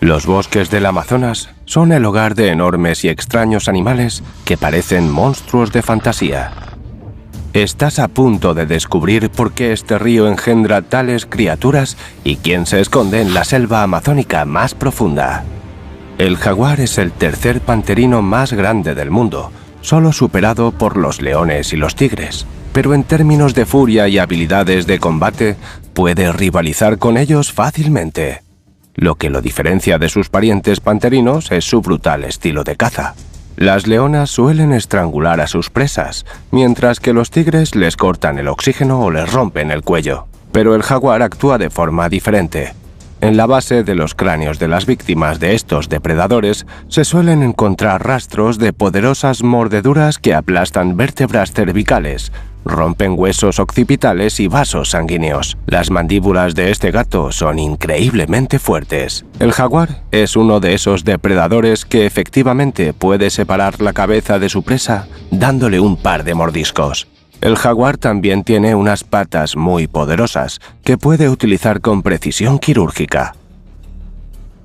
Los bosques del Amazonas son el hogar de enormes y extraños animales que parecen monstruos de fantasía. Estás a punto de descubrir por qué este río engendra tales criaturas y quién se esconde en la selva amazónica más profunda. El jaguar es el tercer panterino más grande del mundo, solo superado por los leones y los tigres, pero en términos de furia y habilidades de combate, puede rivalizar con ellos fácilmente. Lo que lo diferencia de sus parientes panterinos es su brutal estilo de caza. Las leonas suelen estrangular a sus presas, mientras que los tigres les cortan el oxígeno o les rompen el cuello. Pero el jaguar actúa de forma diferente. En la base de los cráneos de las víctimas de estos depredadores se suelen encontrar rastros de poderosas mordeduras que aplastan vértebras cervicales, rompen huesos occipitales y vasos sanguíneos. Las mandíbulas de este gato son increíblemente fuertes. El jaguar es uno de esos depredadores que efectivamente puede separar la cabeza de su presa dándole un par de mordiscos. El jaguar también tiene unas patas muy poderosas que puede utilizar con precisión quirúrgica.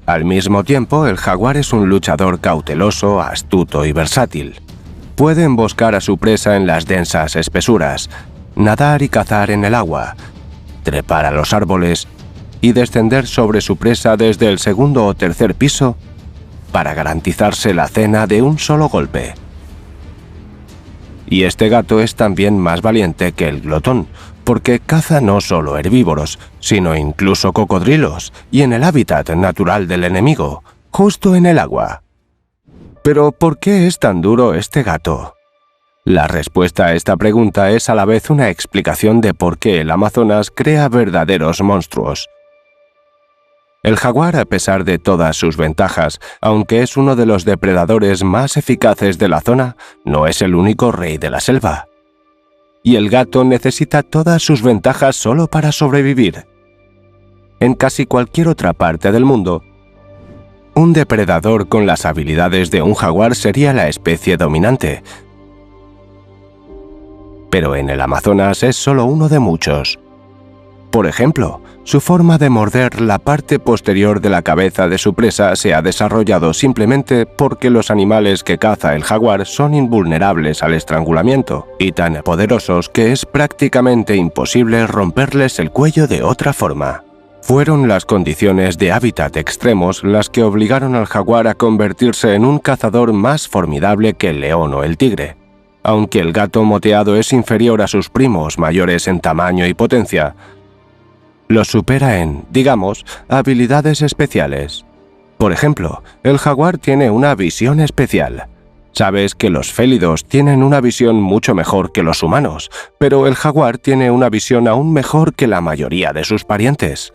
Al mismo tiempo, el jaguar es un luchador cauteloso, astuto y versátil. Puede emboscar a su presa en las densas espesuras, nadar y cazar en el agua, trepar a los árboles y descender sobre su presa desde el segundo o tercer piso para garantizarse la cena de un solo golpe. Y este gato es también más valiente que el glotón, porque caza no solo herbívoros, sino incluso cocodrilos, y en el hábitat natural del enemigo, justo en el agua. Pero, ¿por qué es tan duro este gato? La respuesta a esta pregunta es a la vez una explicación de por qué el Amazonas crea verdaderos monstruos. El jaguar, a pesar de todas sus ventajas, aunque es uno de los depredadores más eficaces de la zona, no es el único rey de la selva. Y el gato necesita todas sus ventajas solo para sobrevivir. En casi cualquier otra parte del mundo, un depredador con las habilidades de un jaguar sería la especie dominante. Pero en el Amazonas es solo uno de muchos. Por ejemplo, su forma de morder la parte posterior de la cabeza de su presa se ha desarrollado simplemente porque los animales que caza el jaguar son invulnerables al estrangulamiento y tan poderosos que es prácticamente imposible romperles el cuello de otra forma. Fueron las condiciones de hábitat extremos las que obligaron al jaguar a convertirse en un cazador más formidable que el león o el tigre. Aunque el gato moteado es inferior a sus primos mayores en tamaño y potencia, los supera en, digamos, habilidades especiales. Por ejemplo, el jaguar tiene una visión especial. Sabes que los félidos tienen una visión mucho mejor que los humanos, pero el jaguar tiene una visión aún mejor que la mayoría de sus parientes.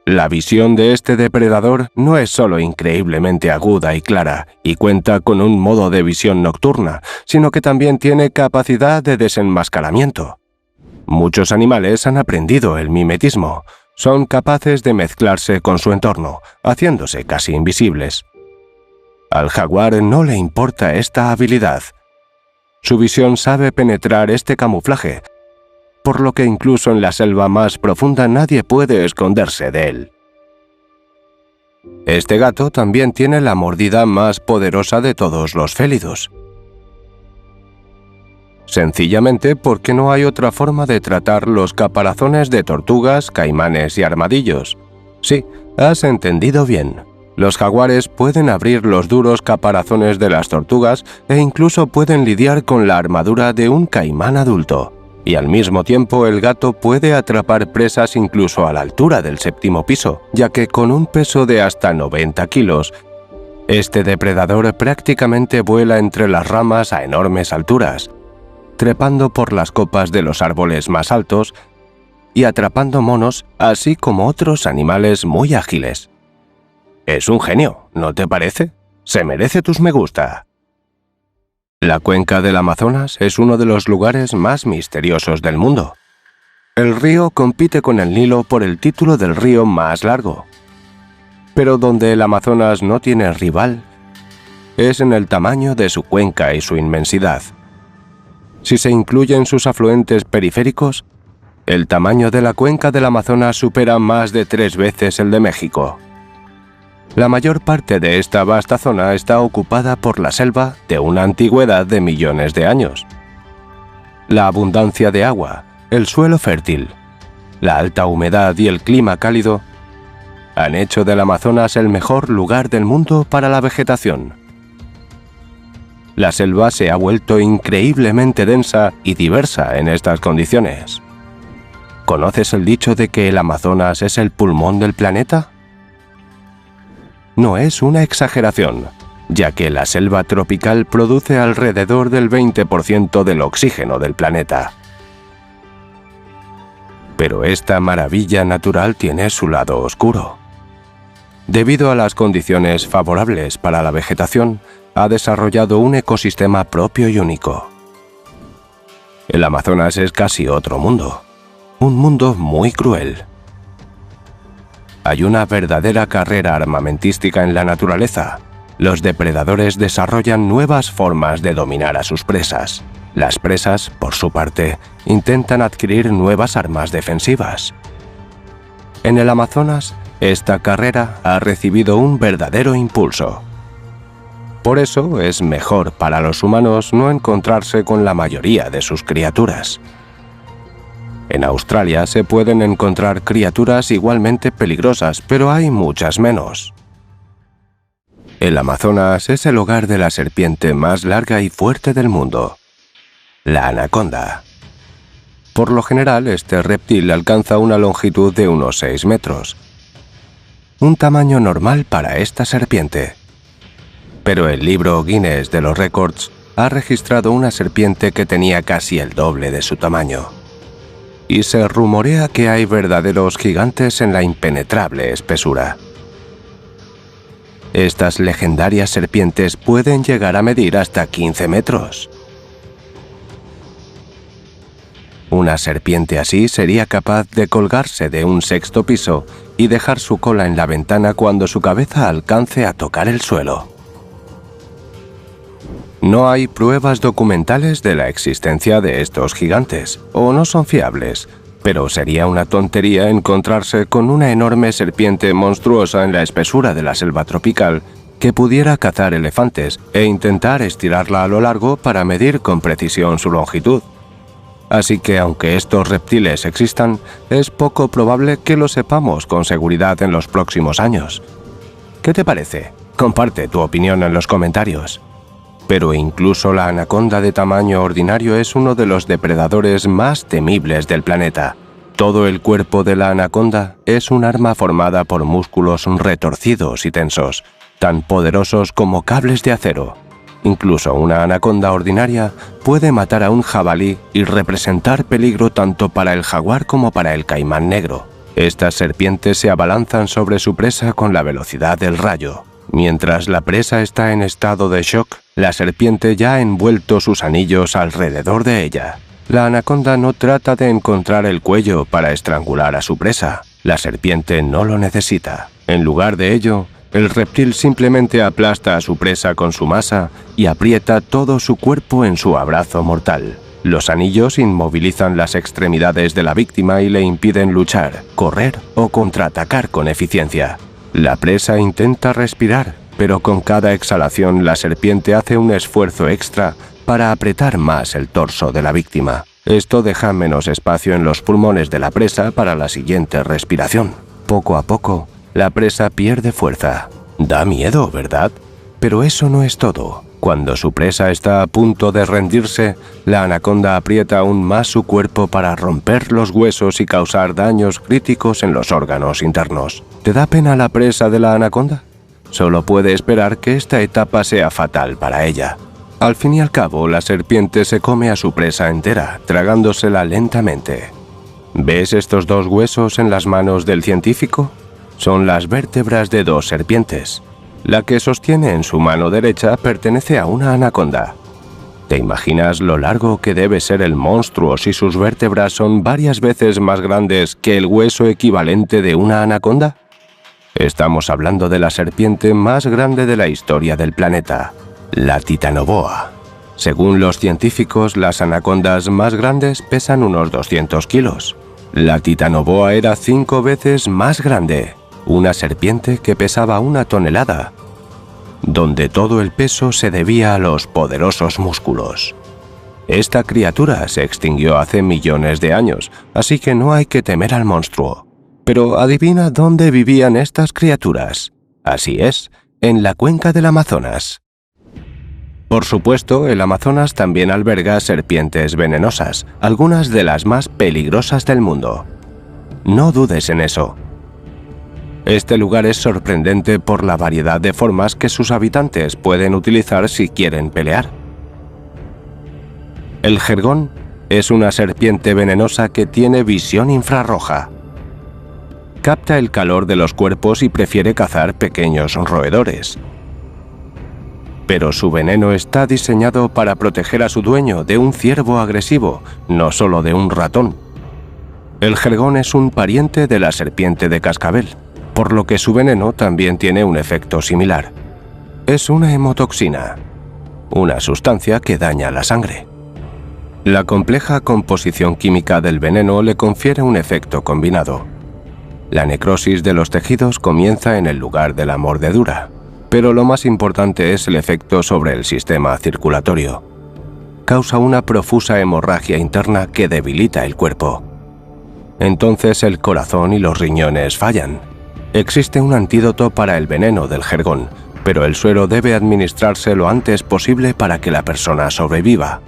La visión de este depredador no es solo increíblemente aguda y clara, y cuenta con un modo de visión nocturna, sino que también tiene capacidad de desenmascaramiento. Muchos animales han aprendido el mimetismo. Son capaces de mezclarse con su entorno, haciéndose casi invisibles. Al jaguar no le importa esta habilidad. Su visión sabe penetrar este camuflaje, por lo que incluso en la selva más profunda nadie puede esconderse de él. Este gato también tiene la mordida más poderosa de todos los félidos. Sencillamente porque no hay otra forma de tratar los caparazones de tortugas, caimanes y armadillos. Sí, has entendido bien. Los jaguares pueden abrir los duros caparazones de las tortugas e incluso pueden lidiar con la armadura de un caimán adulto. Y al mismo tiempo el gato puede atrapar presas incluso a la altura del séptimo piso, ya que con un peso de hasta 90 kilos, este depredador prácticamente vuela entre las ramas a enormes alturas, trepando por las copas de los árboles más altos y atrapando monos, así como otros animales muy ágiles. Es un genio, ¿no te parece? Se merece tus me gusta. La cuenca del Amazonas es uno de los lugares más misteriosos del mundo. El río compite con el Nilo por el título del río más largo. Pero donde el Amazonas no tiene rival, es en el tamaño de su cuenca y su inmensidad. Si se incluyen sus afluentes periféricos, el tamaño de la cuenca del Amazonas supera más de 3 veces el de México. La mayor parte de esta vasta zona está ocupada por la selva de una antigüedad de millones de años. La abundancia de agua, el suelo fértil, la alta humedad y el clima cálido han hecho del Amazonas el mejor lugar del mundo para la vegetación. La selva se ha vuelto increíblemente densa y diversa en estas condiciones. ¿Conoces el dicho de que el Amazonas es el pulmón del planeta? No es una exageración, ya que la selva tropical produce alrededor del 20% del oxígeno del planeta. Pero esta maravilla natural tiene su lado oscuro. Debido a las condiciones favorables para la vegetación, ha desarrollado un ecosistema propio y único. El Amazonas es casi otro mundo, un mundo muy cruel. Hay una verdadera carrera armamentística en la naturaleza. Los depredadores desarrollan nuevas formas de dominar a sus presas. Las presas, por su parte, intentan adquirir nuevas armas defensivas. En el Amazonas, esta carrera ha recibido un verdadero impulso. Por eso es mejor para los humanos no encontrarse con la mayoría de sus criaturas. En Australia se pueden encontrar criaturas igualmente peligrosas, pero hay muchas menos. El Amazonas es el hogar de la serpiente más larga y fuerte del mundo, la anaconda. Por lo general, este reptil alcanza una longitud de unos 6 metros, un tamaño normal para esta serpiente. Pero el libro Guinness de los récords ha registrado una serpiente que tenía casi el doble de su tamaño. Y se rumorea que hay verdaderos gigantes en la impenetrable espesura. Estas legendarias serpientes pueden llegar a medir hasta 15 metros. Una serpiente así sería capaz de colgarse de un 6º piso y dejar su cola en la ventana cuando su cabeza alcance a tocar el suelo. No hay pruebas documentales de la existencia de estos gigantes, o no son fiables, pero sería una tontería encontrarse con una enorme serpiente monstruosa en la espesura de la selva tropical que pudiera cazar elefantes e intentar estirarla a lo largo para medir con precisión su longitud. Así que aunque estos reptiles existan, es poco probable que lo sepamos con seguridad en los próximos años. ¿Qué te parece? Comparte tu opinión en los comentarios. Pero incluso la anaconda de tamaño ordinario es uno de los depredadores más temibles del planeta. Todo el cuerpo de la anaconda es un arma formada por músculos retorcidos y tensos, tan poderosos como cables de acero. Incluso una anaconda ordinaria puede matar a un jabalí y representar peligro tanto para el jaguar como para el caimán negro. Estas serpientes se abalanzan sobre su presa con la velocidad del rayo. Mientras la presa está en estado de shock, la serpiente ya ha envuelto sus anillos alrededor de ella. La anaconda no trata de encontrar el cuello para estrangular a su presa. La serpiente no lo necesita. En lugar de ello, el reptil simplemente aplasta a su presa con su masa y aprieta todo su cuerpo en su abrazo mortal. Los anillos inmovilizan las extremidades de la víctima y le impiden luchar, correr o contraatacar con eficiencia. La presa intenta respirar, pero con cada exhalación la serpiente hace un esfuerzo extra para apretar más el torso de la víctima. Esto deja menos espacio en los pulmones de la presa para la siguiente respiración. Poco a poco, la presa pierde fuerza. Da miedo, ¿verdad? Pero eso no es todo. Cuando su presa está a punto de rendirse, la anaconda aprieta aún más su cuerpo para romper los huesos y causar daños críticos en los órganos internos. ¿Te da pena la presa de la anaconda? Solo puede esperar que esta etapa sea fatal para ella. Al fin y al cabo, la serpiente se come a su presa entera, tragándosela lentamente. ¿Ves estos dos huesos en las manos del científico? Son las vértebras de dos serpientes. La que sostiene en su mano derecha pertenece a una anaconda. ¿Te imaginas lo largo que debe ser el monstruo si sus vértebras son varias veces más grandes que el hueso equivalente de una anaconda? Estamos hablando de la serpiente más grande de la historia del planeta, la Titanoboa. Según los científicos, las anacondas más grandes pesan unos 200 kilos. La Titanoboa era 5 veces más grande. una serpiente que pesaba 1 tonelada, donde todo el peso se debía a los poderosos músculos. Esta criatura se extinguió hace millones de años, así que no hay que temer al monstruo. Pero adivina dónde vivían estas criaturas. Así es, en la cuenca del Amazonas. Por supuesto, el Amazonas también alberga serpientes venenosas, algunas de las más peligrosas del mundo. No dudes en eso. Este lugar es sorprendente por la variedad de formas que sus habitantes pueden utilizar si quieren pelear. El jergón es una serpiente venenosa que tiene visión infrarroja. Capta el calor de los cuerpos y prefiere cazar pequeños roedores. Pero su veneno está diseñado para proteger a su dueño de un ciervo agresivo, no solo de un ratón. El jergón es un pariente de la serpiente de cascabel, por lo que su veneno también tiene un efecto similar. Es una hemotoxina, una sustancia que daña la sangre. La compleja composición química del veneno le confiere un efecto combinado. La necrosis de los tejidos comienza en el lugar de la mordedura, pero lo más importante es el efecto sobre el sistema circulatorio. Causa una profusa hemorragia interna que debilita el cuerpo. Entonces el corazón y los riñones fallan. Existe un antídoto para el veneno del jergón, pero el suero debe administrarse lo antes posible para que la persona sobreviva.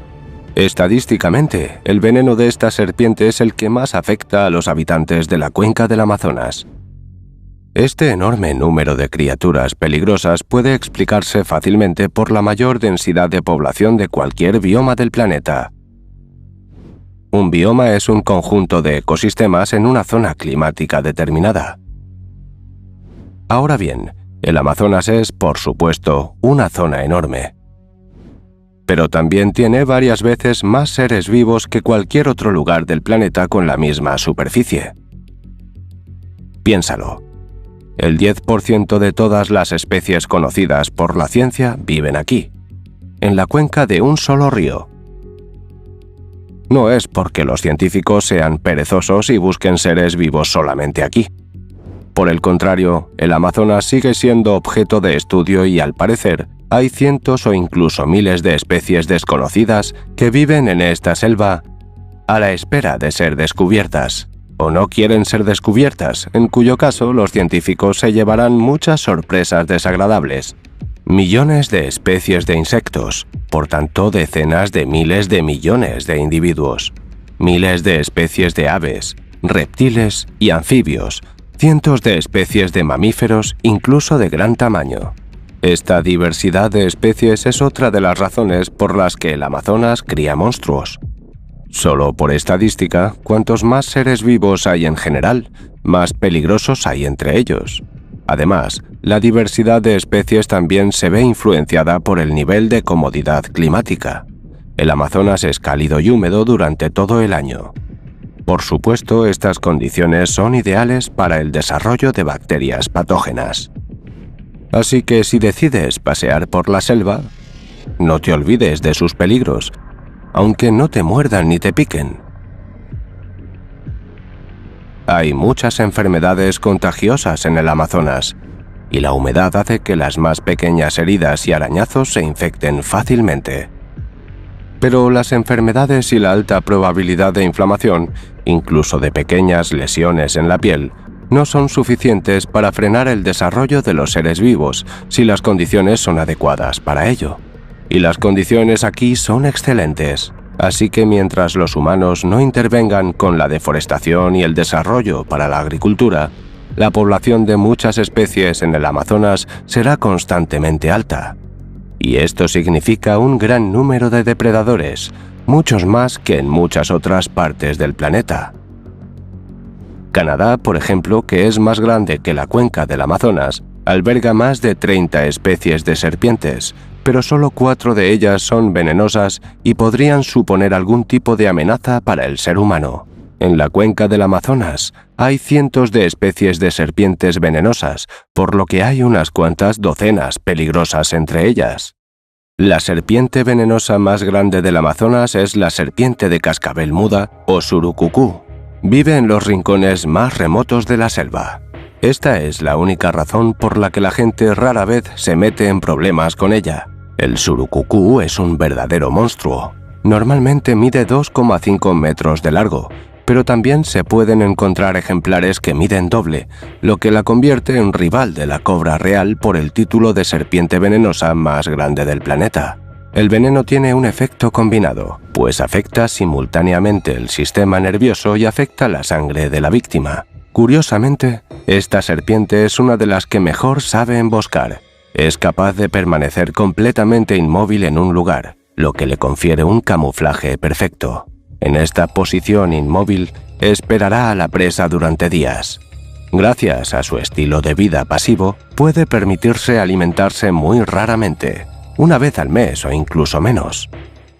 Estadísticamente, el veneno de esta serpiente es el que más afecta a los habitantes de la cuenca del Amazonas. Este enorme número de criaturas peligrosas puede explicarse fácilmente por la mayor densidad de población de cualquier bioma del planeta. Un bioma es un conjunto de ecosistemas en una zona climática determinada. Ahora bien, el Amazonas es, por supuesto, una zona enorme. Pero también tiene varias veces más seres vivos que cualquier otro lugar del planeta con la misma superficie. Piénsalo. El 10% de todas las especies conocidas por la ciencia viven aquí, en la cuenca de un solo río. No es porque los científicos sean perezosos y busquen seres vivos solamente aquí. Por el contrario, el Amazonas sigue siendo objeto de estudio y, al parecer, hay cientos o incluso miles de especies desconocidas que viven en esta selva a la espera de ser descubiertas, o no quieren ser descubiertas, en cuyo caso los científicos se llevarán muchas sorpresas desagradables. Millones de especies de insectos, por tanto decenas de miles de millones de individuos, miles de especies de aves, reptiles y anfibios, cientos de especies de mamíferos, incluso de gran tamaño. Esta diversidad de especies es otra de las razones por las que el Amazonas cría monstruos. Solo por estadística, cuantos más seres vivos hay en general, más peligrosos hay entre ellos. Además, la diversidad de especies también se ve influenciada por el nivel de comodidad climática. El Amazonas es cálido y húmedo durante todo el año. Por supuesto, estas condiciones son ideales para el desarrollo de bacterias patógenas. Así que si decides pasear por la selva, no te olvides de sus peligros, aunque no te muerdan ni te piquen. Hay muchas enfermedades contagiosas en el Amazonas, y la humedad hace que las más pequeñas heridas y arañazos se infecten fácilmente. Pero las enfermedades y la alta probabilidad de inflamación, incluso de pequeñas lesiones en la piel, no son suficientes para frenar el desarrollo de los seres vivos si las condiciones son adecuadas para ello. Y las condiciones aquí son excelentes. Así que mientras los humanos no intervengan con la deforestación y el desarrollo para la agricultura, la población de muchas especies en el Amazonas será constantemente alta. Y esto significa un gran número de depredadores, muchos más que en muchas otras partes del planeta. Canadá, por ejemplo, que es más grande que la cuenca del Amazonas, alberga más de 30 especies de serpientes, pero solo 4 de ellas son venenosas y podrían suponer algún tipo de amenaza para el ser humano. En la cuenca del Amazonas hay cientos de especies de serpientes venenosas, por lo que hay unas cuantas docenas peligrosas entre ellas. La serpiente venenosa más grande del Amazonas es la serpiente de cascabel muda o surucucú. Vive en los rincones más remotos de la selva. Esta es la única razón por la que la gente rara vez se mete en problemas con ella. El surucucú es un verdadero monstruo. Normalmente mide 2,5 metros de largo, pero también se pueden encontrar ejemplares que miden doble, lo que la convierte en rival de la cobra real por el título de serpiente venenosa más grande del planeta. El veneno tiene un efecto combinado, pues afecta simultáneamente el sistema nervioso y afecta la sangre de la víctima. Curiosamente, esta serpiente es una de las que mejor sabe emboscar. Es capaz de permanecer completamente inmóvil en un lugar, lo que le confiere un camuflaje perfecto. En esta posición inmóvil, esperará a la presa durante días. Gracias a su estilo de vida pasivo, puede permitirse alimentarse muy raramente, una vez al mes o incluso menos.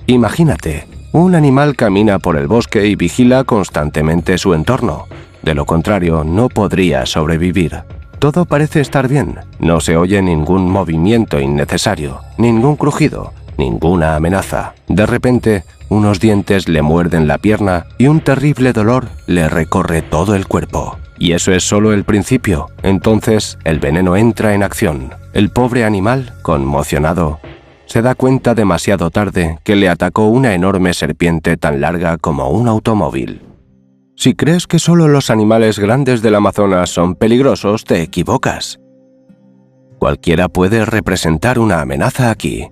Imagínate, un animal camina por el bosque y vigila constantemente su entorno. De lo contrario, no podría sobrevivir. Todo parece estar bien, no se oye ningún movimiento innecesario, ningún crujido, ninguna amenaza. De repente, unos dientes le muerden la pierna y un terrible dolor le recorre todo el cuerpo. Y eso es solo el principio. Entonces, el veneno entra en acción. El pobre animal, conmocionado, se da cuenta demasiado tarde que le atacó una enorme serpiente tan larga como un automóvil. Si crees que solo los animales grandes del Amazonas son peligrosos, te equivocas. Cualquiera puede representar una amenaza aquí.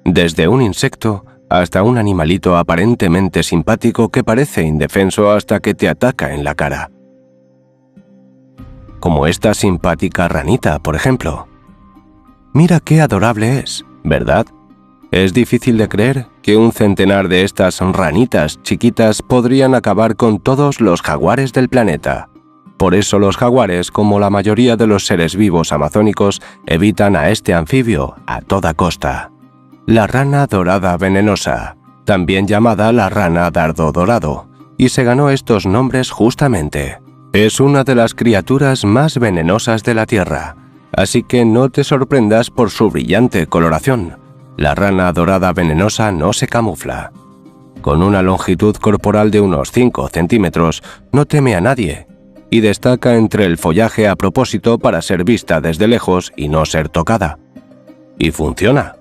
Desde un insecto hasta un animalito aparentemente simpático que parece indefenso hasta que te ataca en la cara. Como esta simpática ranita, por ejemplo. Mira qué adorable es, ¿verdad? Es difícil de creer que un centenar de estas ranitas chiquitas podrían acabar con todos los jaguares del planeta. Por eso los jaguares, como la mayoría de los seres vivos amazónicos, evitan a este anfibio a toda costa. La rana dorada venenosa, también llamada la rana dardo dorado, y se ganó estos nombres justamente. Es una de las criaturas más venenosas de la Tierra, así que no te sorprendas por su brillante coloración. La rana dorada venenosa no se camufla. Con una longitud corporal de unos 5 centímetros, no teme a nadie, y destaca entre el follaje a propósito para ser vista desde lejos y no ser tocada. Y funciona.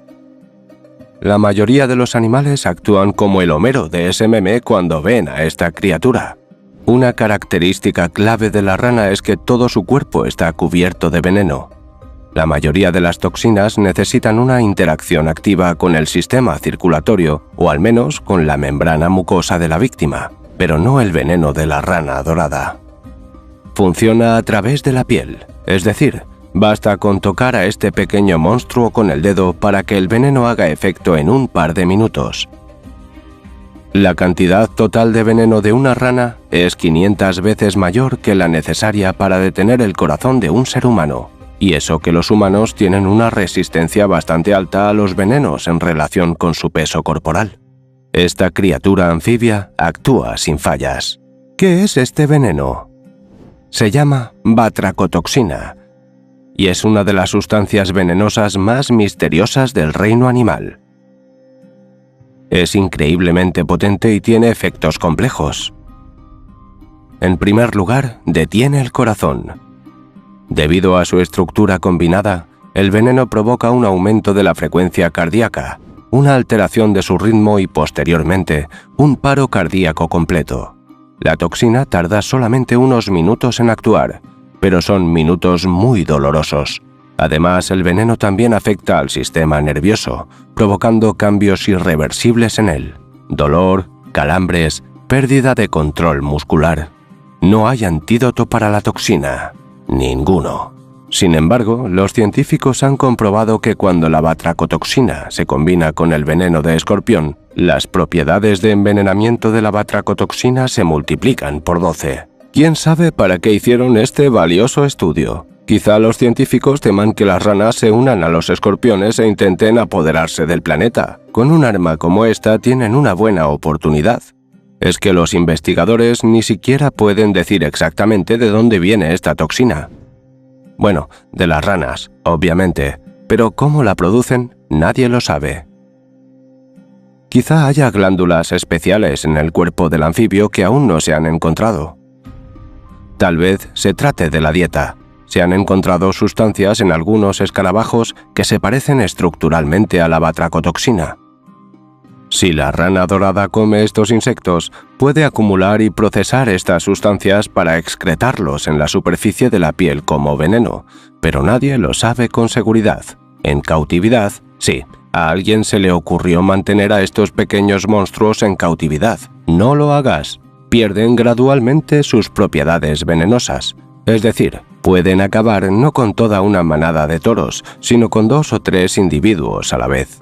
La mayoría de los animales actúan como el Homero de ese meme cuando ven a esta criatura. Una característica clave de la rana es que todo su cuerpo está cubierto de veneno. La mayoría de las toxinas necesitan una interacción activa con el sistema circulatorio o al menos con la membrana mucosa de la víctima, pero no el veneno de la rana dorada. Funciona a través de la piel, es decir, basta con tocar a este pequeño monstruo con el dedo para que el veneno haga efecto en un par de minutos. La cantidad total de veneno de una rana es 500 veces mayor que la necesaria para detener el corazón de un ser humano. Y eso que los humanos tienen una resistencia bastante alta a los venenos en relación con su peso corporal. Esta criatura anfibia actúa sin fallas. ¿Qué es este veneno? Se llama batracotoxina y es una de las sustancias venenosas más misteriosas del reino animal. Es increíblemente potente y tiene efectos complejos. En primer lugar, detiene el corazón. Debido a su estructura combinada, el veneno provoca un aumento de la frecuencia cardíaca, una alteración de su ritmo y, posteriormente, un paro cardíaco completo. La toxina tarda solamente unos minutos en actuar, pero son minutos muy dolorosos. Además, el veneno también afecta al sistema nervioso, provocando cambios irreversibles en él. Dolor, calambres, pérdida de control muscular. No hay antídoto para la toxina. Ninguno. Sin embargo, los científicos han comprobado que cuando la batracotoxina se combina con el veneno de escorpión, las propiedades de envenenamiento de la batracotoxina se multiplican por 12. ¿Quién sabe para qué hicieron este valioso estudio? Quizá los científicos teman que las ranas se unan a los escorpiones e intenten apoderarse del planeta. Con un arma como esta tienen una buena oportunidad. Es que los investigadores ni siquiera pueden decir exactamente de dónde viene esta toxina. Bueno, de las ranas, obviamente, pero cómo la producen, nadie lo sabe. Quizá haya glándulas especiales en el cuerpo del anfibio que aún no se han encontrado. Tal vez se trate de la dieta. Se han encontrado sustancias en algunos escarabajos que se parecen estructuralmente a la batracotoxina. Si la rana dorada come estos insectos, puede acumular y procesar estas sustancias para excretarlos en la superficie de la piel como veneno, pero nadie lo sabe con seguridad. En cautividad, sí, a alguien se le ocurrió mantener a estos pequeños monstruos en cautividad. No lo hagas. Pierden gradualmente sus propiedades venenosas. Es decir, pueden acabar no con toda una manada de toros, sino con 2 o 3 individuos a la vez.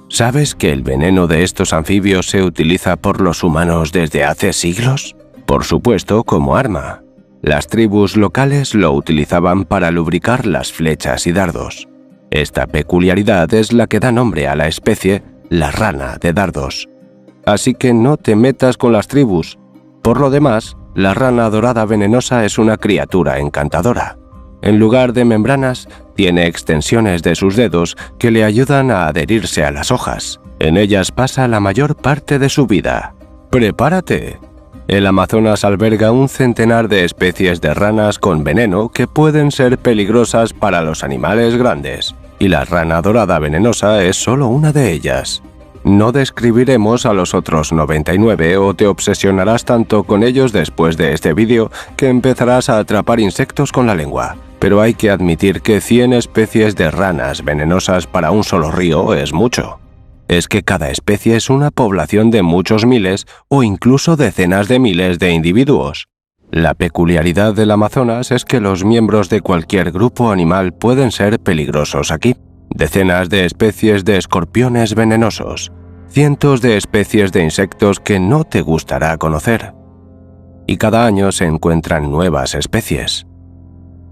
¿Sabes que el veneno de estos anfibios se utiliza por los humanos desde hace siglos? Por supuesto, como arma. Las tribus locales lo utilizaban para lubricar las flechas y dardos. Esta peculiaridad es la que da nombre a la especie, la rana de dardos. Así que no te metas con las tribus. Por lo demás, la rana dorada venenosa es una criatura encantadora. En lugar de membranas, tiene extensiones de sus dedos que le ayudan a adherirse a las hojas. En ellas pasa la mayor parte de su vida. ¡Prepárate! El Amazonas alberga un centenar de especies de ranas con veneno que pueden ser peligrosas para los animales grandes, y la rana dorada venenosa es solo una de ellas. No describiremos a los otros 99 o te obsesionarás tanto con ellos después de este vídeo que empezarás a atrapar insectos con la lengua. Pero hay que admitir que 100 especies de ranas venenosas para un solo río es mucho. Es que cada especie es una población de muchos miles o incluso decenas de miles de individuos. La peculiaridad del Amazonas es que los miembros de cualquier grupo animal pueden ser peligrosos aquí. Decenas de especies de escorpiones venenosos, cientos de especies de insectos que no te gustará conocer. Y cada año se encuentran nuevas especies.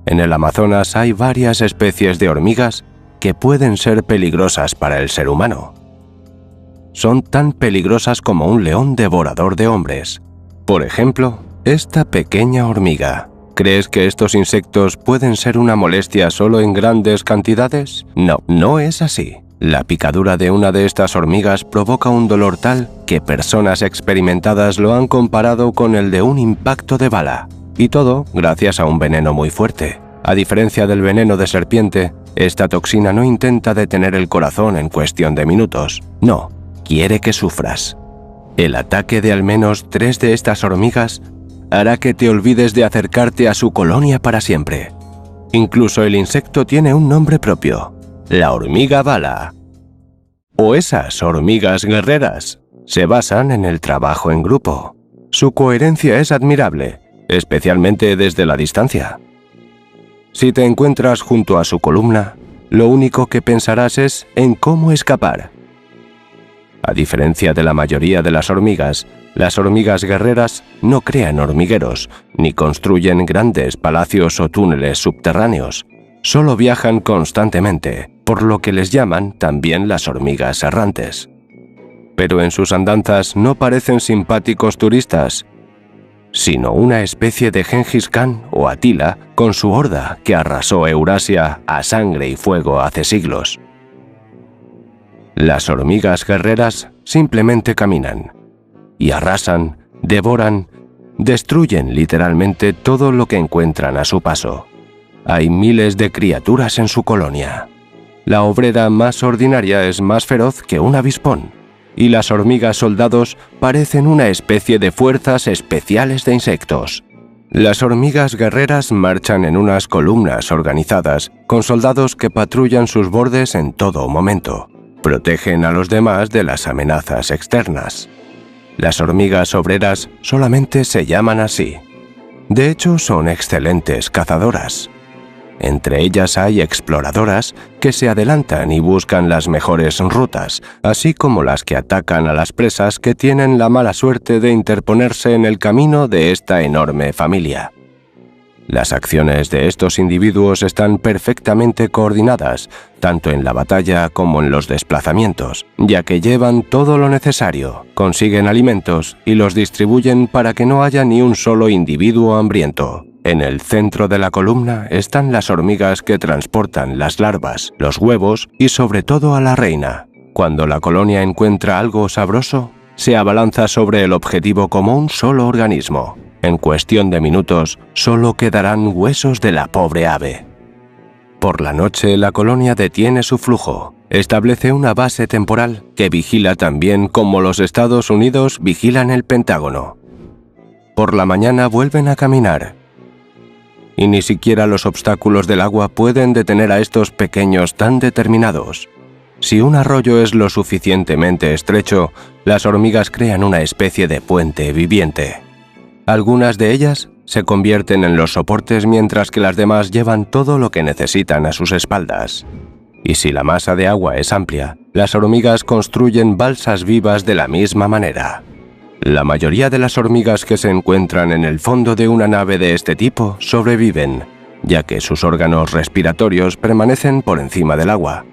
En el Amazonas hay varias especies de hormigas que pueden ser peligrosas para el ser humano. Son tan peligrosas como un león devorador de hombres. Por ejemplo, esta pequeña hormiga. ¿Crees que estos insectos pueden ser una molestia solo en grandes cantidades? No, no es así. La picadura de una de estas hormigas provoca un dolor tal que personas experimentadas lo han comparado con el de un impacto de bala. Y todo gracias a un veneno muy fuerte. A diferencia del veneno de serpiente, esta toxina no intenta detener el corazón en cuestión de minutos. No, quiere que sufras. El ataque de al menos 3 de estas hormigas hará que te olvides de acercarte a su colonia para siempre. Incluso el insecto tiene un nombre propio, la hormiga bala. O esas hormigas guerreras. Se basan en el trabajo en grupo. Su coherencia es admirable, especialmente desde la distancia. Si te encuentras junto a su columna, lo único que pensarás es en cómo escapar. A diferencia de la mayoría de las hormigas guerreras no crean hormigueros, ni construyen grandes palacios o túneles subterráneos. Solo viajan constantemente, por lo que les llaman también las hormigas errantes. Pero en sus andanzas no parecen simpáticos turistas, sino una especie de Gengis Khan o Atila con su horda que arrasó Eurasia a sangre y fuego hace siglos. Las hormigas guerreras simplemente caminan y arrasan, devoran, destruyen literalmente todo lo que encuentran a su paso. Hay miles de criaturas en su colonia. La obrera más ordinaria es más feroz que un avispón, y las hormigas soldados parecen una especie de fuerzas especiales de insectos. Las hormigas guerreras marchan en unas columnas organizadas, con soldados que patrullan sus bordes en todo momento. Protegen a los demás de las amenazas externas. Las hormigas obreras solamente se llaman así. De hecho, son excelentes cazadoras. Entre ellas hay exploradoras que se adelantan y buscan las mejores rutas, así como las que atacan a las presas que tienen la mala suerte de interponerse en el camino de esta enorme familia. Las acciones de estos individuos están perfectamente coordinadas, tanto en la batalla como en los desplazamientos, ya que llevan todo lo necesario, consiguen alimentos y los distribuyen para que no haya ni un solo individuo hambriento. En el centro de la columna están las hormigas que transportan las larvas, los huevos y sobre todo a la reina. Cuando la colonia encuentra algo sabroso, se abalanza sobre el objetivo como un solo organismo. En cuestión de minutos, solo quedarán huesos de la pobre ave. Por la noche, la colonia detiene su flujo. Establece una base temporal que vigila también como los Estados Unidos vigilan el Pentágono. Por la mañana vuelven a caminar. Y ni siquiera los obstáculos del agua pueden detener a estos pequeños tan determinados. Si un arroyo es lo suficientemente estrecho, las hormigas crean una especie de puente viviente. Algunas de ellas se convierten en los soportes mientras que las demás llevan todo lo que necesitan a sus espaldas. Y si la masa de agua es amplia, las hormigas construyen balsas vivas de la misma manera. La mayoría de las hormigas que se encuentran en el fondo de una nave de este tipo sobreviven, ya que sus órganos respiratorios permanecen por encima del agua.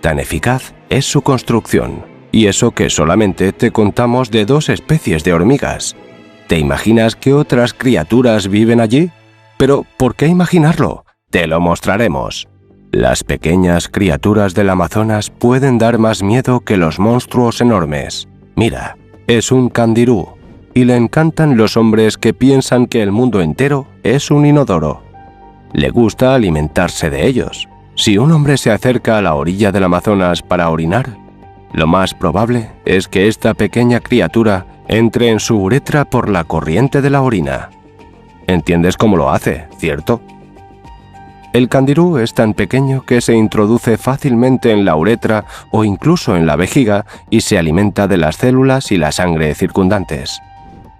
Tan eficaz es su construcción, y eso que solamente te contamos de 2 especies de hormigas. ¿Te imaginas qué otras criaturas viven allí? Pero, ¿por qué imaginarlo? Te lo mostraremos. Las pequeñas criaturas del Amazonas pueden dar más miedo que los monstruos enormes. Mira, es un candirú, y le encantan los hombres que piensan que el mundo entero es un inodoro. Le gusta alimentarse de ellos. Si un hombre se acerca a la orilla del Amazonas para orinar, lo más probable es que esta pequeña criatura entre en su uretra por la corriente de la orina. ¿Entiendes cómo lo hace, cierto? El candirú es tan pequeño que se introduce fácilmente en la uretra o incluso en la vejiga y se alimenta de las células y la sangre circundantes.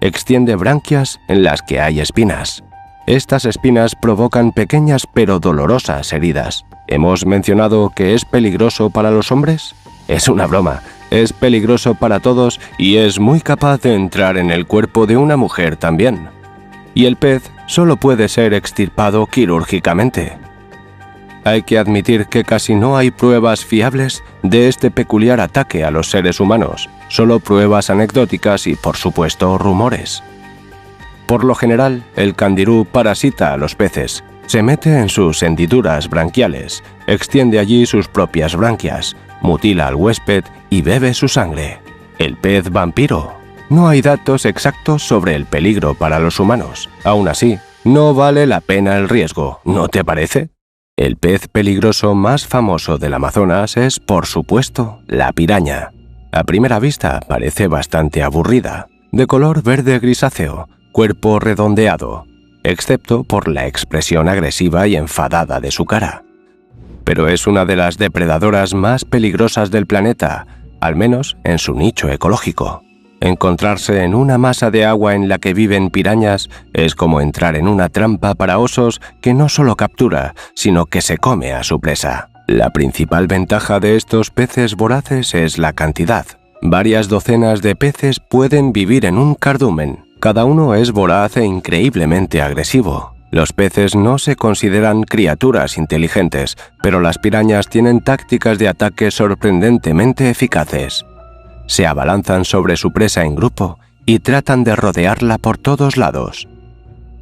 Extiende branquias en las que hay espinas. Estas espinas provocan pequeñas pero dolorosas heridas. ¿Hemos mencionado que es peligroso para los hombres? Es una broma. Es peligroso para todos y es muy capaz de entrar en el cuerpo de una mujer también. Y el pez solo puede ser extirpado quirúrgicamente. Hay que admitir que casi no hay pruebas fiables de este peculiar ataque a los seres humanos, solo pruebas anecdóticas y, por supuesto, rumores. Por lo general, el candirú parasita a los peces, se mete en sus hendiduras branquiales, extiende allí sus propias branquias, mutila al huésped y bebe su sangre. El pez vampiro. No hay datos exactos sobre el peligro para los humanos. Aún así, no vale la pena el riesgo, ¿no te parece? El pez peligroso más famoso del Amazonas es, por supuesto, la piraña. A primera vista parece bastante aburrida, de color verde grisáceo, cuerpo redondeado, excepto por la expresión agresiva y enfadada de su cara. Pero es una de las depredadoras más peligrosas del planeta, al menos en su nicho ecológico. Encontrarse en una masa de agua en la que viven pirañas es como entrar en una trampa para osos que no solo captura, sino que se come a su presa. La principal ventaja de estos peces voraces es la cantidad. Varias docenas de peces pueden vivir en un cardumen. Cada uno es voraz e increíblemente agresivo. Los peces no se consideran criaturas inteligentes, pero las pirañas tienen tácticas de ataque sorprendentemente eficaces. Se abalanzan sobre su presa en grupo y tratan de rodearla por todos lados.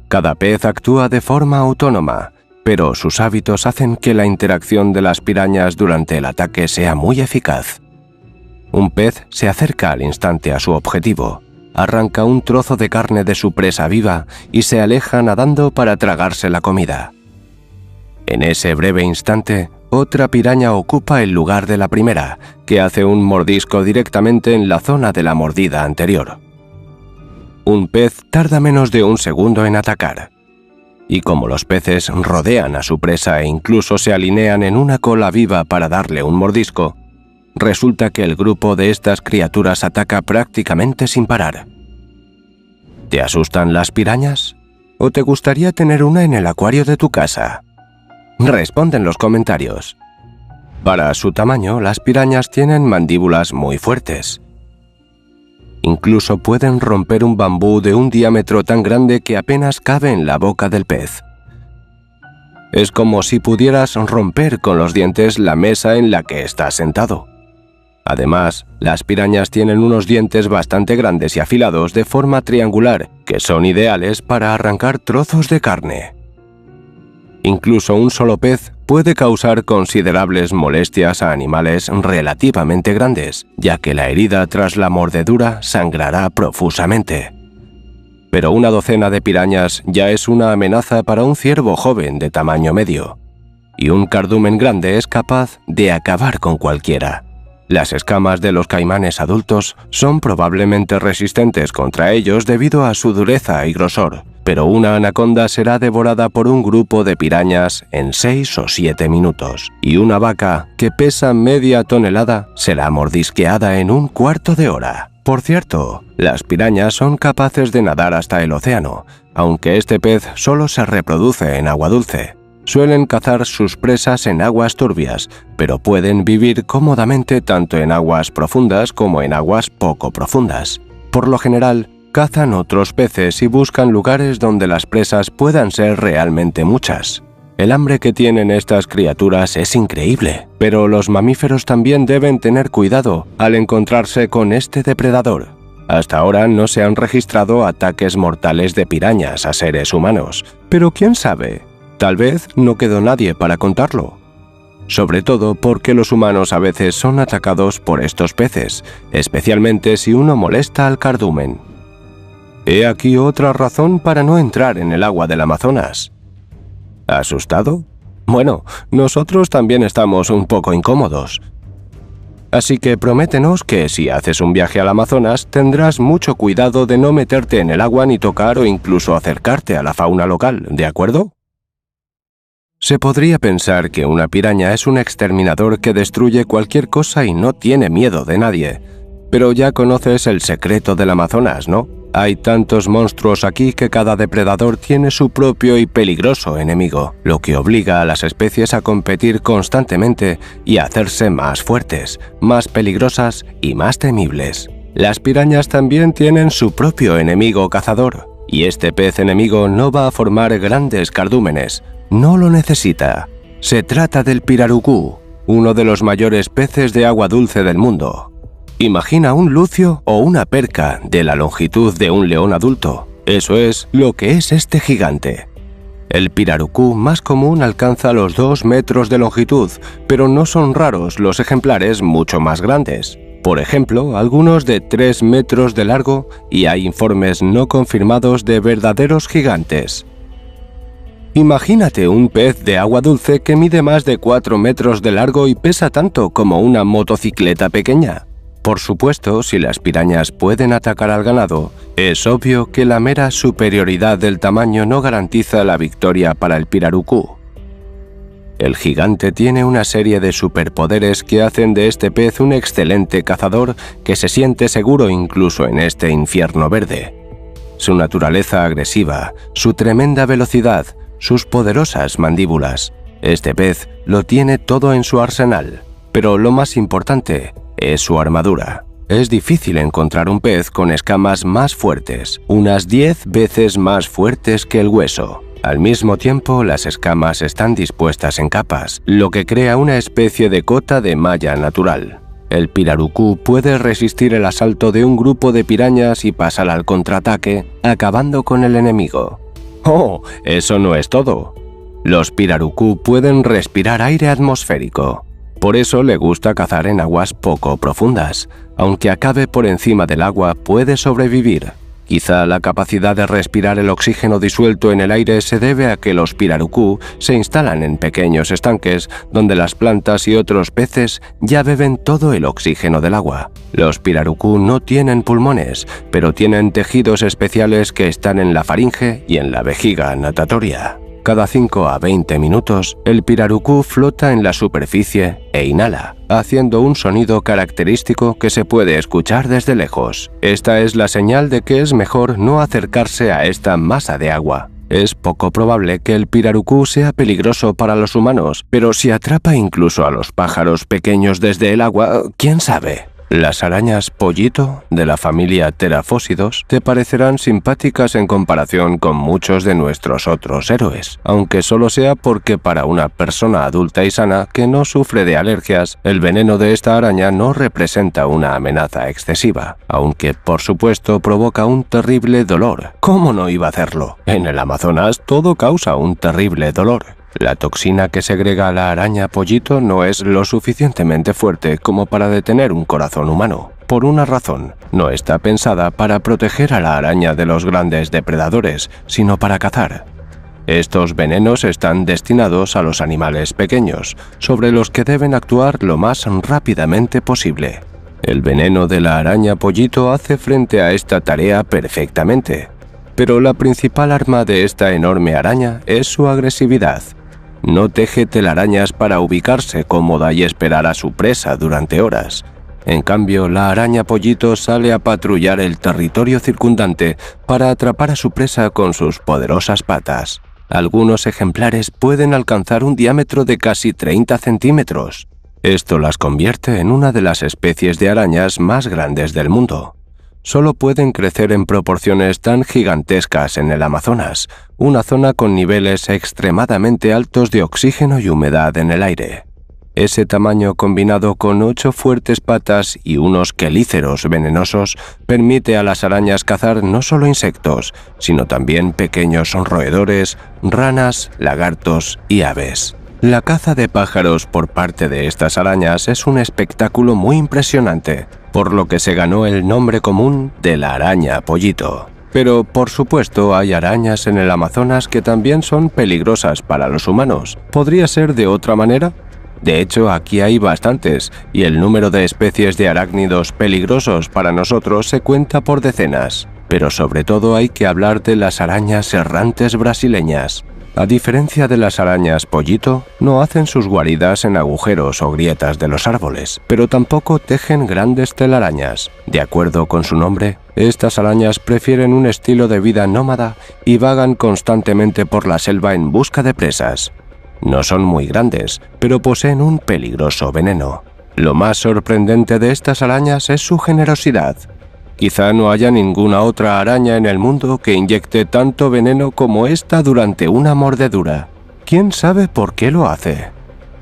Cada pez actúa de forma autónoma, pero sus hábitos hacen que la interacción de las pirañas durante el ataque sea muy eficaz. Un pez se acerca al instante a su objetivo, arranca un trozo de carne de su presa viva y se aleja nadando para tragarse la comida. En ese breve instante, otra piraña ocupa el lugar de la primera, que hace un mordisco directamente en la zona de la mordida anterior. Un pez tarda menos de un segundo en atacar. Y como los peces rodean a su presa e incluso se alinean en una cola viva para darle un mordisco, resulta que el grupo de estas criaturas ataca prácticamente sin parar. ¿Te asustan las pirañas? ¿O te gustaría tener una en el acuario de tu casa? Responde en los comentarios. Para su tamaño, las pirañas tienen mandíbulas muy fuertes. Incluso pueden romper un bambú de un diámetro tan grande que apenas cabe en la boca del pez. Es como si pudieras romper con los dientes la mesa en la que estás sentado. Además, las pirañas tienen unos dientes bastante grandes y afilados de forma triangular, que son ideales para arrancar trozos de carne. Incluso un solo pez puede causar considerables molestias a animales relativamente grandes, ya que la herida tras la mordedura sangrará profusamente. pero una docena de pirañas ya es una amenaza para un ciervo joven de tamaño medio. Y un cardumen grande es capaz de acabar con cualquiera. Las escamas de los caimanes adultos son probablemente resistentes contra ellos debido a su dureza y grosor, pero una anaconda será devorada por un grupo de pirañas en 6 o 7 minutos, y una vaca, que pesa media tonelada, será mordisqueada en un cuarto de hora. Por cierto, las pirañas son capaces de nadar hasta el océano, aunque este pez solo se reproduce en agua dulce. Suelen cazar sus presas en aguas turbias, pero pueden vivir cómodamente tanto en aguas profundas como en aguas poco profundas. Por lo general, cazan otros peces y buscan lugares donde las presas puedan ser realmente muchas. El hambre que tienen estas criaturas es increíble, pero los mamíferos también deben tener cuidado al encontrarse con este depredador. Hasta ahora no se han registrado ataques mortales de pirañas a seres humanos, pero quién sabe. Tal vez no quedó nadie para contarlo. Sobre todo porque los humanos a veces son atacados por estos peces, especialmente si uno molesta al cardumen. He aquí otra razón para no entrar en el agua del Amazonas. ¿Asustado? Bueno, nosotros también estamos un poco incómodos. Así que prométenos que si haces un viaje al Amazonas tendrás mucho cuidado de no meterte en el agua ni tocar o incluso acercarte a la fauna local, ¿de acuerdo? Se podría pensar que una piraña es un exterminador que destruye cualquier cosa y no tiene miedo de nadie. Pero ya conoces el secreto del Amazonas, ¿no? Hay tantos monstruos aquí que cada depredador tiene su propio y peligroso enemigo, lo que obliga a las especies a competir constantemente y a hacerse más fuertes, más peligrosas y más temibles. Las pirañas también tienen su propio enemigo cazador, y este pez enemigo no va a formar grandes cardúmenes. No lo necesita. Se trata del pirarucú, uno de los mayores peces de agua dulce del mundo. Imagina un lucio o una perca de la longitud de un león adulto. Eso es lo que es este gigante. El pirarucú más común alcanza los 2 metros de longitud, pero no son raros los ejemplares mucho más grandes. Por ejemplo, algunos de 3 metros de largo, y hay informes no confirmados de verdaderos gigantes. Imagínate un pez de agua dulce que mide más de 4 metros de largo y pesa tanto como una motocicleta pequeña. Por supuesto, si las pirañas pueden atacar al ganado, es obvio que la mera superioridad del tamaño no garantiza la victoria para el pirarucú. El gigante tiene una serie de superpoderes que hacen de este pez un excelente cazador que se siente seguro incluso en este infierno verde. Su naturaleza agresiva, su tremenda velocidad, sus poderosas mandíbulas. Este pez lo tiene todo en su arsenal, pero lo más importante es su armadura. Es difícil encontrar un pez con escamas más fuertes, unas 10 veces más fuertes que el hueso. Al mismo tiempo, las escamas están dispuestas en capas, lo que crea una especie de cota de malla natural. El pirarucú puede resistir el asalto de un grupo de pirañas y pasar al contraataque, acabando con el enemigo. ¡Oh! Eso no es todo. Los pirarucú pueden respirar aire atmosférico. Por eso le gusta cazar en aguas poco profundas. Aunque acabe por encima del agua, puede sobrevivir. Quizá la capacidad de respirar el oxígeno disuelto en el aire se debe a que los pirarucú se instalan en pequeños estanques donde las plantas y otros peces ya beben todo el oxígeno del agua. Los pirarucú no tienen pulmones, pero tienen tejidos especiales que están en la faringe y en la vejiga natatoria. Cada 5 a 20 minutos, el pirarucú flota en la superficie e inhala, haciendo un sonido característico que se puede escuchar desde lejos. Esta es la señal de que es mejor no acercarse a esta masa de agua. Es poco probable que el pirarucú sea peligroso para los humanos, pero si atrapa incluso a los pájaros pequeños desde el agua, ¿quién sabe? Las arañas pollito, de la familia Terafósidos, te parecerán simpáticas en comparación con muchos de nuestros otros héroes, aunque solo sea porque para una persona adulta y sana que no sufre de alergias, el veneno de esta araña no representa una amenaza excesiva, aunque por supuesto provoca un terrible dolor. ¿Cómo no iba a hacerlo? En el Amazonas todo causa un terrible dolor. La toxina que segrega la araña pollito no es lo suficientemente fuerte como para detener un corazón humano. por una razón: no está pensada para proteger a la araña de los grandes depredadores, sino para cazar. Estos venenos están destinados a los animales pequeños, sobre los que deben actuar lo más rápidamente posible. El veneno de la araña pollito hace frente a esta tarea perfectamente, pero la principal arma de esta enorme araña es su agresividad. No teje telarañas para ubicarse cómoda y esperar a su presa durante horas. En cambio, la araña pollito sale a patrullar el territorio circundante para atrapar a su presa con sus poderosas patas. Algunos ejemplares pueden alcanzar un diámetro de casi 30 centímetros. Esto las convierte en una de las especies de arañas más grandes del mundo. Solo pueden crecer en proporciones tan gigantescas en el Amazonas, una zona con niveles extremadamente altos de oxígeno y humedad en el aire. Ese tamaño, combinado con 8 fuertes patas y unos quelíceros venenosos, permite a las arañas cazar no solo insectos, sino también pequeños roedores, ranas, lagartos y aves. La caza de pájaros por parte de estas arañas es un espectáculo muy impresionante, por lo que se ganó el nombre común de la araña pollito. Pero, por supuesto, hay arañas en el Amazonas que también son peligrosas para los humanos. ¿Podría ser de otra manera? De hecho, aquí hay bastantes, y el número de especies de arácnidos peligrosos para nosotros se cuenta por decenas. Pero sobre todo hay que hablar de las arañas errantes brasileñas. A diferencia de las arañas pollito, no hacen sus guaridas en agujeros o grietas de los árboles, pero tampoco tejen grandes telarañas. De acuerdo con su nombre, estas arañas prefieren un estilo de vida nómada y vagan constantemente por la selva en busca de presas. No son muy grandes, pero poseen un peligroso veneno. Lo más sorprendente de estas arañas es su generosidad. Quizá no haya ninguna otra araña en el mundo que inyecte tanto veneno como esta durante una mordedura. ¿Quién sabe por qué lo hace?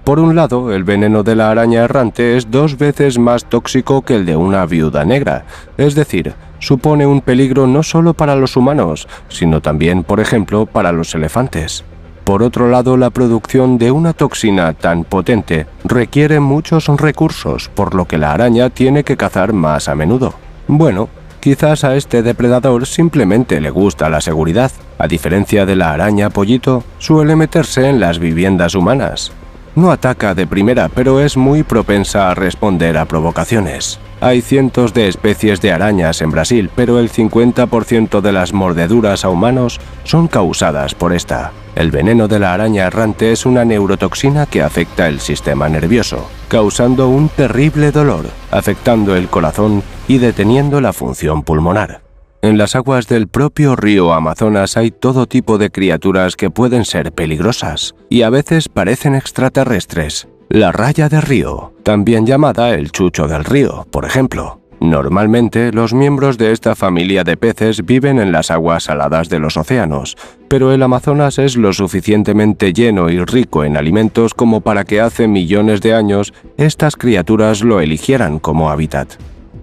Por un lado, el veneno de la araña errante es 2 veces más tóxico que el de una viuda negra, es decir, supone un peligro no solo para los humanos, sino también, por ejemplo, para los elefantes. Por otro lado, la producción de una toxina tan potente requiere muchos recursos, por lo que la araña tiene que cazar más a menudo. Bueno, quizás a este depredador simplemente le gusta la seguridad. A diferencia de la araña pollito, suele meterse en las viviendas humanas. No ataca de primera, pero es muy propensa a responder a provocaciones. Hay cientos de especies de arañas en Brasil, pero el 50% de las mordeduras a humanos son causadas por esta. El veneno de la araña errante es una neurotoxina que afecta el sistema nervioso, causando un terrible dolor, afectando el corazón y deteniendo la función pulmonar. En las aguas del propio río Amazonas hay todo tipo de criaturas que pueden ser peligrosas y a veces parecen extraterrestres. La raya de río, también llamada el chucho del río, por ejemplo. Normalmente, los miembros de esta familia de peces viven en las aguas saladas de los océanos, pero el Amazonas es lo suficientemente lleno y rico en alimentos como para que hace millones de años estas criaturas lo eligieran como hábitat.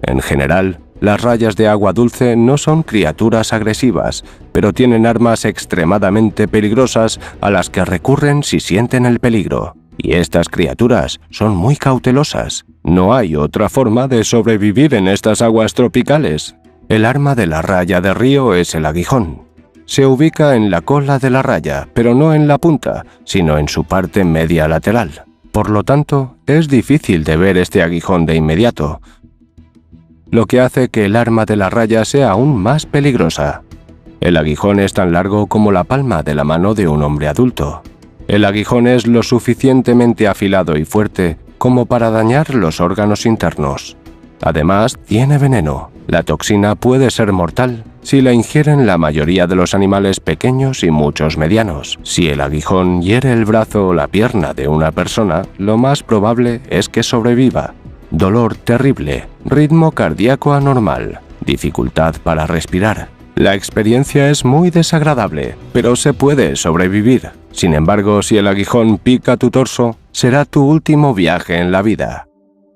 En general, las rayas de agua dulce no son criaturas agresivas, pero tienen armas extremadamente peligrosas a las que recurren si sienten el peligro. Y estas criaturas son muy cautelosas. No hay otra forma de sobrevivir en estas aguas tropicales. El arma de la raya de río es el aguijón. Se ubica en la cola de la raya, pero no en la punta, sino en su parte media lateral. Por lo tanto, es difícil de ver este aguijón de inmediato, lo que hace que el arma de la raya sea aún más peligrosa. El aguijón es tan largo como la palma de la mano de un hombre adulto. El aguijón es lo suficientemente afilado y fuerte como para dañar los órganos internos. Además, tiene veneno. La toxina puede ser mortal si la ingieren la mayoría de los animales pequeños y muchos medianos. Si el aguijón hiere el brazo o la pierna de una persona, lo más probable es que sobreviva. Dolor terrible, ritmo cardíaco anormal, dificultad para respirar. La experiencia es muy desagradable, pero se puede sobrevivir. Sin embargo, si el aguijón pica tu torso, será tu último viaje en la vida.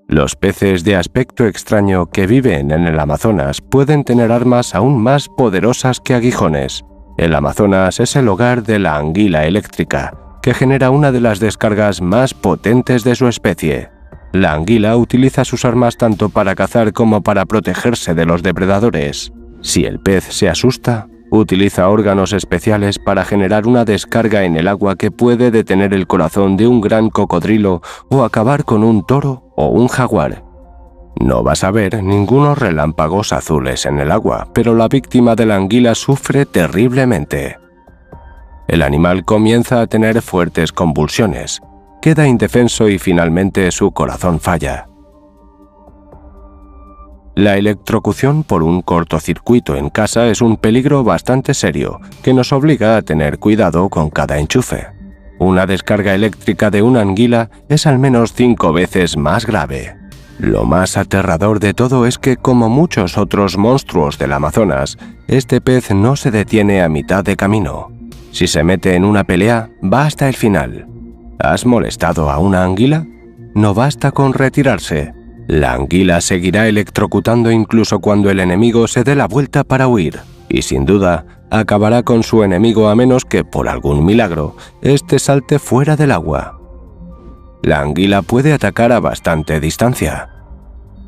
Los peces de aspecto extraño que viven en el Amazonas pueden tener armas aún más poderosas que aguijones. El Amazonas es el hogar de la anguila eléctrica, que genera una de las descargas más potentes de su especie. La anguila utiliza sus armas tanto para cazar como para protegerse de los depredadores. Si el pez se asusta, utiliza órganos especiales para generar una descarga en el agua que puede detener el corazón de un gran cocodrilo o acabar con un toro o un jaguar. No vas a ver ningunos relámpagos azules en el agua, pero la víctima de la anguila sufre terriblemente. El animal comienza a tener fuertes convulsiones, queda indefenso y finalmente su corazón falla. La electrocución por un cortocircuito en casa es un peligro bastante serio que nos obliga a tener cuidado con cada enchufe. Una descarga eléctrica de una anguila es al menos 5 veces más grave. Lo más aterrador de todo es que, como muchos otros monstruos del Amazonas, este pez no se detiene a mitad de camino. Si se mete en una pelea, va hasta el final. ¿Has molestado a una anguila? No basta con retirarse. La anguila seguirá electrocutando incluso cuando el enemigo se dé la vuelta para huir, y sin duda acabará con su enemigo a menos que, por algún milagro, éste salte fuera del agua. La anguila puede atacar a bastante distancia.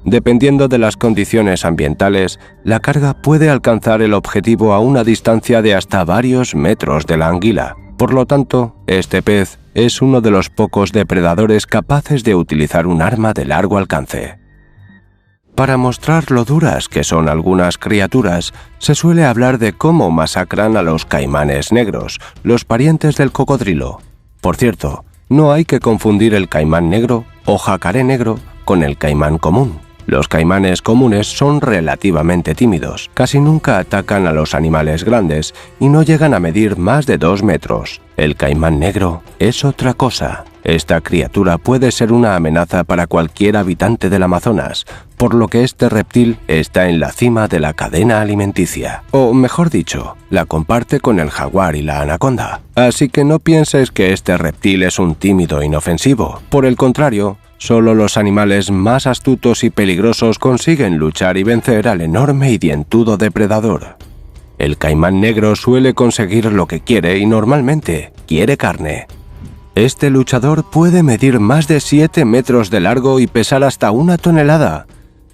Dependiendo de las condiciones ambientales, la carga puede alcanzar el objetivo a una distancia de hasta varios metros de la anguila. Por lo tanto, este pez es uno de los pocos depredadores capaces de utilizar un arma de largo alcance. Para mostrar lo duras que son algunas criaturas, se suele hablar de cómo masacran a los caimanes negros, los parientes del cocodrilo. Por cierto, no hay que confundir el caimán negro o jacaré negro con el caimán común. Los caimanes comunes son relativamente tímidos, casi nunca atacan a los animales grandes y no llegan a medir más de 2 metros. El caimán negro es otra cosa. Esta criatura puede ser una amenaza para cualquier habitante del Amazonas, por lo que este reptil está en la cima de la cadena alimenticia. O mejor dicho, la comparte con el jaguar y la anaconda. Así que no pienses que este reptil es un tímido inofensivo. Por el contrario, solo los animales más astutos y peligrosos consiguen luchar y vencer al enorme y dientudo depredador. El caimán negro suele conseguir lo que quiere y normalmente quiere carne. Este luchador puede medir más de 7 metros de largo y pesar hasta 1 tonelada.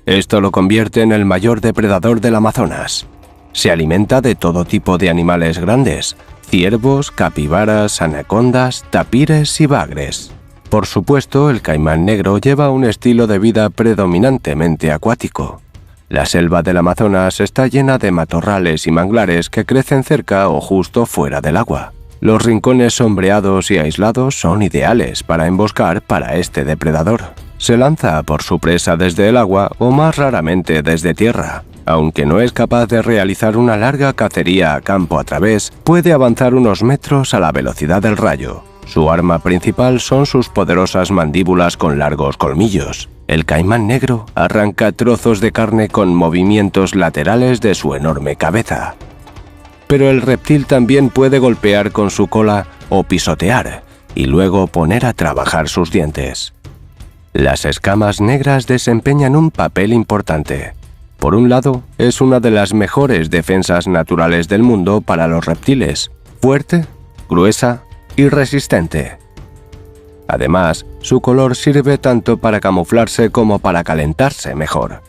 Esto lo convierte en el mayor depredador del Amazonas. Se alimenta de todo tipo de animales grandes: ciervos, capibaras, anacondas, tapires y bagres. Por supuesto, el caimán negro lleva un estilo de vida predominantemente acuático. La selva del Amazonas está llena de matorrales y manglares que crecen cerca o justo fuera del agua. Los rincones sombreados y aislados son ideales para emboscar para este depredador. Se lanza por su presa desde el agua o más raramente desde tierra. Aunque no es capaz de realizar una larga cacería a campo a través, puede avanzar unos metros a la velocidad del rayo. Su arma principal son sus poderosas mandíbulas con largos colmillos. El caimán negro arranca trozos de carne con movimientos laterales de su enorme cabeza. Pero el reptil también puede golpear con su cola o pisotear, y luego poner a trabajar sus dientes. Las escamas negras desempeñan un papel importante. Por un lado, es una de las mejores defensas naturales del mundo para los reptiles: fuerte, gruesa y resistente. Además, su color sirve tanto para camuflarse como para calentarse mejor.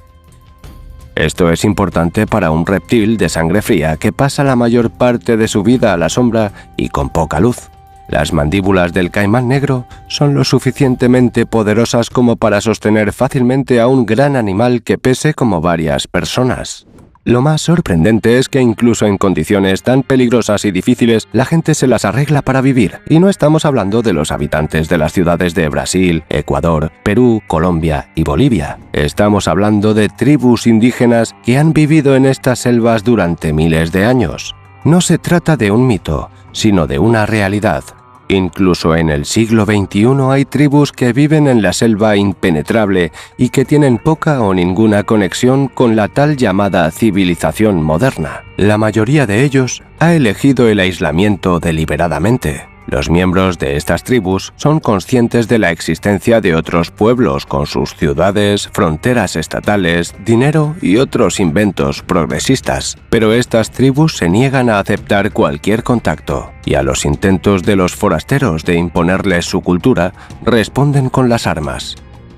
Esto es importante para un reptil de sangre fría que pasa la mayor parte de su vida a la sombra y con poca luz. Las mandíbulas del caimán negro son lo suficientemente poderosas como para sostener fácilmente a un gran animal que pese como varias personas. Lo más sorprendente es que incluso en condiciones tan peligrosas y difíciles, la gente se las arregla para vivir. Y no estamos hablando de los habitantes de las ciudades de Brasil, Ecuador, Perú, Colombia y Bolivia. Estamos hablando de tribus indígenas que han vivido en estas selvas durante miles de años. No se trata de un mito, sino de una realidad. Incluso en el siglo XXI hay tribus que viven en la selva impenetrable y que tienen poca o ninguna conexión con la tal llamada civilización moderna. La mayoría de ellos ha elegido el aislamiento deliberadamente. Los miembros de estas tribus son conscientes de la existencia de otros pueblos con sus ciudades, fronteras estatales, dinero y otros inventos progresistas, pero estas tribus se niegan a aceptar cualquier contacto, y a los intentos de los forasteros de imponerles su cultura responden con las armas.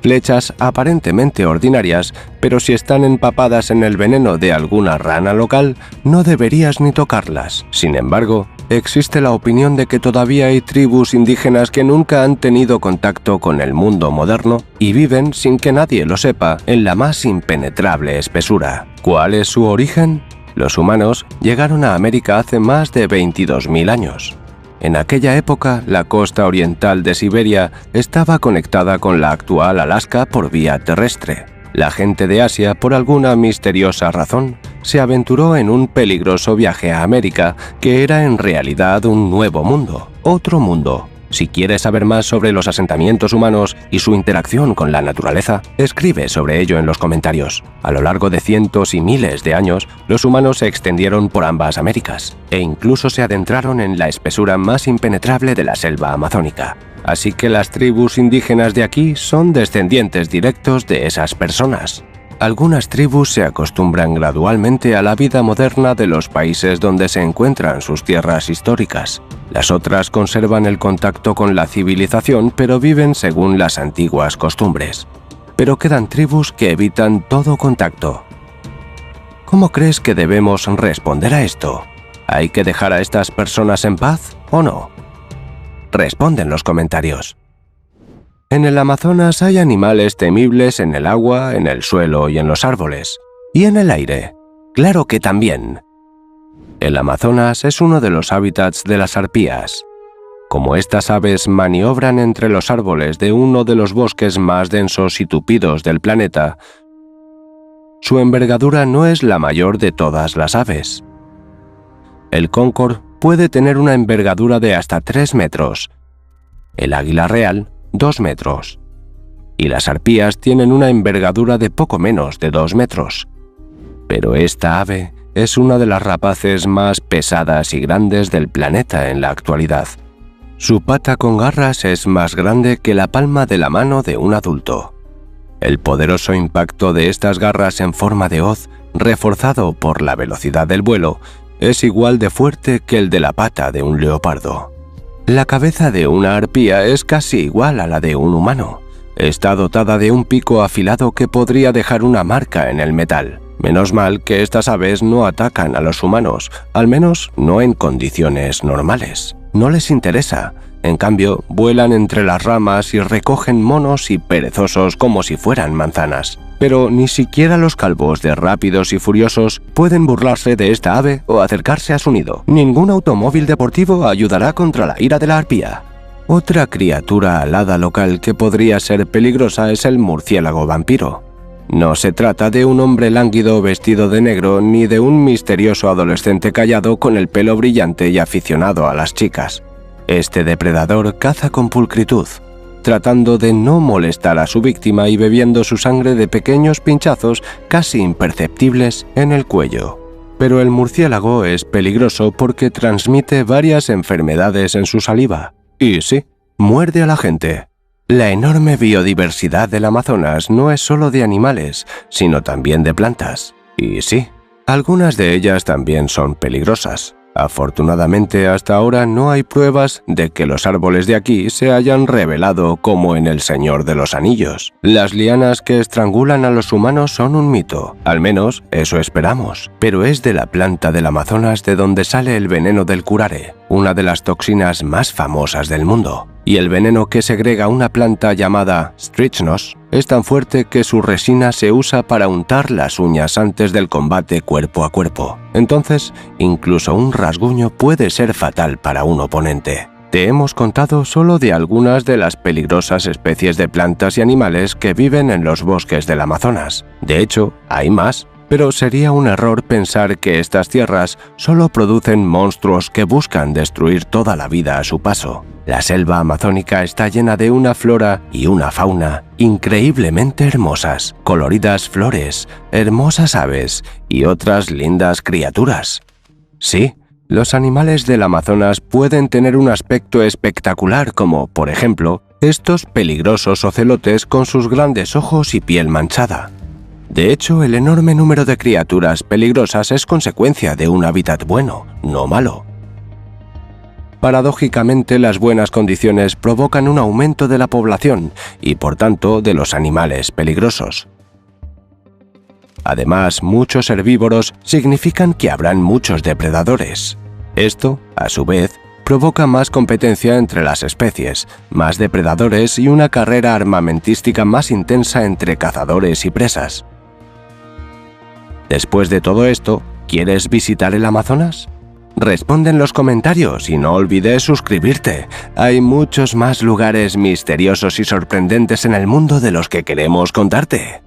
flechas aparentemente ordinarias, pero si están empapadas en el veneno de alguna rana local, no deberías ni tocarlas. Sin embargo, existe la opinión de que todavía hay tribus indígenas que nunca han tenido contacto con el mundo moderno y viven sin que nadie lo sepa en la más impenetrable espesura. ¿Cuál es su origen? Los humanos llegaron a América hace más de 22.000 años. En aquella época, la costa oriental de Siberia estaba conectada con la actual Alaska por vía terrestre. La gente de Asia, por alguna misteriosa razón, se aventuró en un peligroso viaje a América, que era en realidad un nuevo mundo, otro mundo. Si quieres saber más sobre los asentamientos humanos y su interacción con la naturaleza, escribe sobre ello en los comentarios. A lo largo de cientos y miles de años, los humanos se extendieron por ambas Américas, e incluso se adentraron en la espesura más impenetrable de la selva amazónica. Así que las tribus indígenas de aquí son descendientes directos de esas personas. Algunas tribus se acostumbran gradualmente a la vida moderna de los países donde se encuentran sus tierras históricas. Las otras conservan el contacto con la civilización, pero viven según las antiguas costumbres. Pero quedan tribus que evitan todo contacto. ¿Cómo crees que debemos responder a esto? ¿Hay que dejar a estas personas en paz o no? Responde en los comentarios. En el Amazonas hay animales temibles en el agua, en el suelo y en los árboles. ¿Y en el aire? ¡Claro que también! El Amazonas es uno de los hábitats de las arpías. Como estas aves maniobran entre los árboles de uno de los bosques más densos y tupidos del planeta, su envergadura no es la mayor de todas las aves. El cóncor puede tener una envergadura de hasta 3 metros, el águila real 2 metros, y las arpías tienen una envergadura de poco menos de 2 metros. Pero esta ave es una de las rapaces más pesadas y grandes del planeta en la actualidad. Su pata con garras es más grande que la palma de la mano de un adulto. El poderoso impacto de estas garras en forma de hoz, reforzado por la velocidad del vuelo, es igual de fuerte que el de la pata de un leopardo. La cabeza de una arpía es casi igual a la de un humano. Está dotada de un pico afilado que podría dejar una marca en el metal. Menos mal que estas aves no atacan a los humanos, al menos no en condiciones normales. No les interesa. En cambio, vuelan entre las ramas y recogen monos y perezosos como si fueran manzanas. Pero ni siquiera los calvos de Rápidos y Furiosos pueden burlarse de esta ave o acercarse a su nido. Ningún automóvil deportivo ayudará contra la ira de la arpía. Otra criatura alada local que podría ser peligrosa es el murciélago vampiro. No se trata de un hombre lánguido vestido de negro ni de un misterioso adolescente callado con el pelo brillante y aficionado a las chicas. Este depredador caza con pulcritud, tratando de no molestar a su víctima y bebiendo su sangre de pequeños pinchazos casi imperceptibles en el cuello. Pero el murciélago es peligroso porque transmite varias enfermedades en su saliva. Y sí, muerde a la gente. La enorme biodiversidad del Amazonas no es solo de animales, sino también de plantas. Y sí, algunas de ellas también son peligrosas. Afortunadamente, hasta ahora no hay pruebas de que los árboles de aquí se hayan revelado como en El Señor de los Anillos. Las lianas que estrangulan a los humanos son un mito, al menos eso esperamos. Pero es de la planta del Amazonas de donde sale el veneno del curare, una de las toxinas más famosas del mundo. Y el veneno que segrega una planta llamada strychnos es tan fuerte que su resina se usa para untar las uñas antes del combate cuerpo a cuerpo. Entonces, incluso un rasguño puede ser fatal para un oponente. Te hemos contado solo de algunas de las peligrosas especies de plantas y animales que viven en los bosques del Amazonas. De hecho, hay más. Pero sería un error pensar que estas tierras solo producen monstruos que buscan destruir toda la vida a su paso. La selva amazónica está llena de una flora y una fauna increíblemente hermosas, coloridas flores, hermosas aves y otras lindas criaturas. Sí, los animales del Amazonas pueden tener un aspecto espectacular como, por ejemplo, estos peligrosos ocelotes con sus grandes ojos y piel manchada. De hecho, el enorme número de criaturas peligrosas es consecuencia de un hábitat bueno, no malo. Paradójicamente, las buenas condiciones provocan un aumento de la población y, por tanto, de los animales peligrosos. Además, muchos herbívoros significan que habrán muchos depredadores. Esto, a su vez, provoca más competencia entre las especies, más depredadores y una carrera armamentística más intensa entre cazadores y presas. Después de todo esto, ¿quieres visitar el Amazonas? Responde en los comentarios y no olvides suscribirte. Hay muchos más lugares misteriosos y sorprendentes en el mundo de los que queremos contarte.